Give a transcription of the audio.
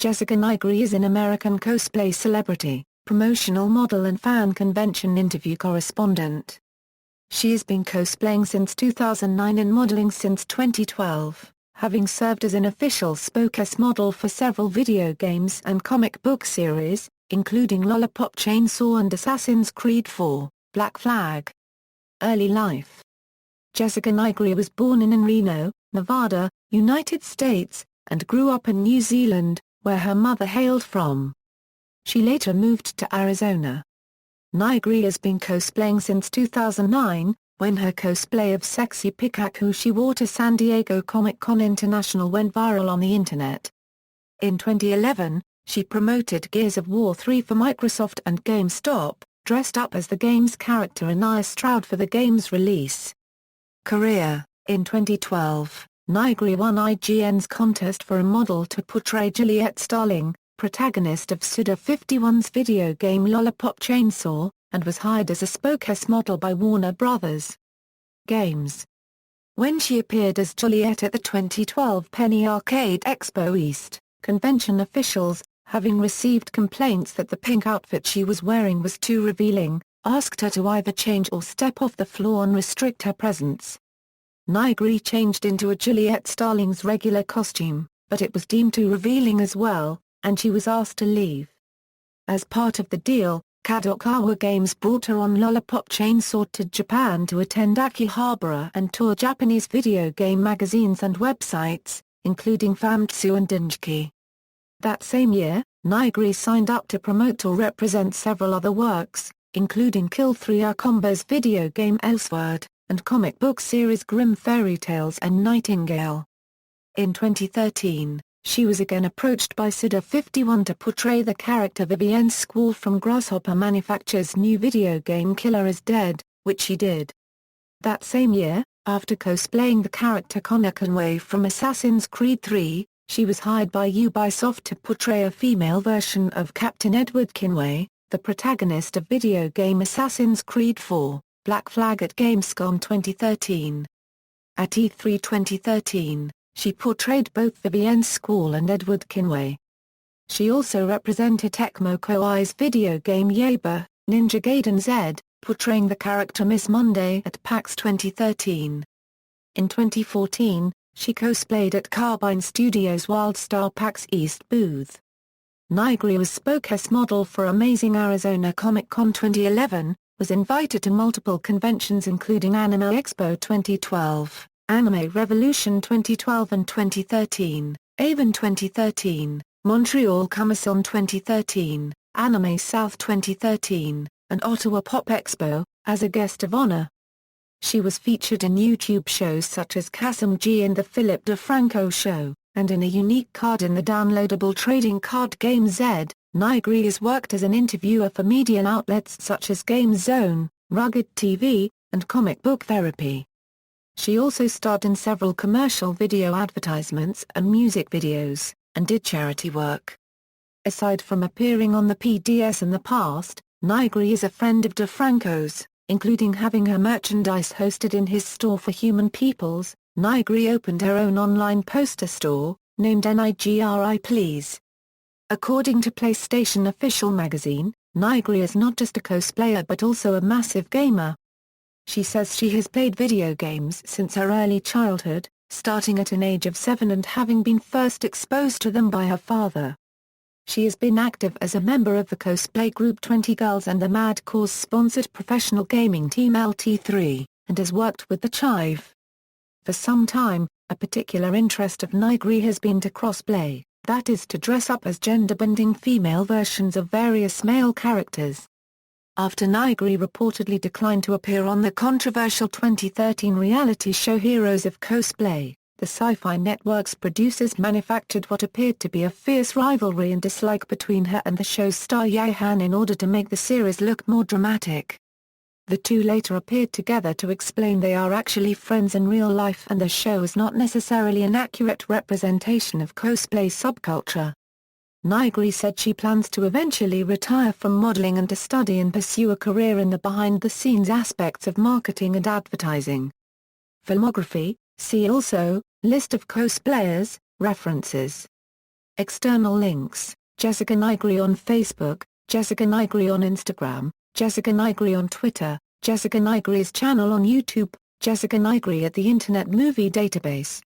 Jessica Nigri is an American cosplay celebrity, promotional model and fan convention interview correspondent. She has been cosplaying since 2009 and modeling since 2012, having served as an official spokesmodel for several video games and comic book series, including Lollipop Chainsaw and Assassin's Creed 4, Black Flag. Early life. Jessica Nigri was born in Reno, Nevada, United States, and grew up in New Zealand, where her mother hailed from. She later moved to Arizona. Nigri has been cosplaying since 2009, when her cosplay of sexy Pikachu she wore to San Diego Comic-Con International went viral on the internet. In 2011, she promoted Gears of War 3 for Microsoft and GameStop, dressed up as the game's character Anaya Stroud for the game's release. Career. In 2012, Nigri won IGN's contest for a model to portray Juliet Starling, protagonist of Suda51's video game Lollipop Chainsaw, and was hired as a spokesmodel by Warner Bros. Games. When she appeared as Juliet at the 2012 Penny Arcade Expo East, convention officials, having received complaints that the pink outfit she was wearing was too revealing, asked her to either change or step off the floor and restrict her presence. Nigri changed into a Juliet Starling's regular costume, but it was deemed too revealing as well, and she was asked to leave. As part of the deal, Kadokawa Games brought her on Lollipop Chainsaw to Japan to attend Akihabara and tour Japanese video game magazines and websites, including Famitsu and Dengeki. That same year, Nigri signed up to promote or represent several other works, including Kill 3 Combo's video game Elsword, and comic book series Grimm Fairy Tales and Nightingale. In 2013, she was again approached by Suda51 to portray the character Vivienne Squall from Grasshopper Manufacture's new video game Killer is Dead, which she did. That same year, after cosplaying the character Connor Conway from Assassin's Creed 3, she was hired by Ubisoft to portray a female version of Captain Edward Kenway, the protagonist of video game Assassin's Creed 4, Black Flag at Gamescom 2013. At E3 2013, she portrayed both Vivienne Squall and Edward Kenway. She also represented Tecmo Koei's video game Yaba, Ninja Gaiden Z, portraying the character Miss Monday at PAX 2013. In 2014, she cosplayed at Carbine Studios' WildStar PAX East booth. Nigri was spokesmodel for Amazing Arizona Comic-Con 2011, was invited to multiple conventions including Anime Expo 2012, Anime Revolution 2012 and 2013, Avon 2013, Montreal Comic-Con 2013, Anime South 2013, and Ottawa Pop Expo, as a guest of honor. She was featured in YouTube shows such as Kasim G and The Philip DeFranco Show, and in a unique card in the downloadable trading card game Z. Nigri has worked as an interviewer for media outlets such as Game Zone, Rugged TV, and Comic Book Therapy. She also starred in several commercial video advertisements and music videos, and did charity work. Aside from appearing on the PDS in the past, Nigri is a friend of DeFranco's, including having her merchandise hosted in his store for Human Peoples. Nigri opened her own online poster store, named Nigri Please. According to PlayStation Official Magazine, Nigri is not just a cosplayer but also a massive gamer. She says she has played video games since her early childhood, starting at an age of 7 and having been first exposed to them by her father. She has been active as a member of the cosplay group 20 Girls and the Mad Cause-sponsored professional gaming team LT3, and has worked with the Chive. For some time, a particular interest of Nigri has been to crossplay, that is to dress up as gender-bending female versions of various male characters. After Nigri reportedly declined to appear on the controversial 2013 reality show Heroes of Cosplay, the Sci-Fi Network's producers manufactured what appeared to be a fierce rivalry and dislike between her and the show's star Ye-Han in order to make the series look more dramatic. The two later appeared together to explain they are actually friends in real life and the show is not necessarily an accurate representation of cosplay subculture. Nigri said she plans to eventually retire from modeling and to study and pursue a career in the behind-the-scenes aspects of marketing and advertising. Filmography, see also, List of cosplayers, references. External links: Jessica Nigri on Facebook, Jessica Nigri on Instagram, Jessica Nigri on Twitter, Jessica Nigri's channel on YouTube, Jessica Nigri at the Internet Movie Database.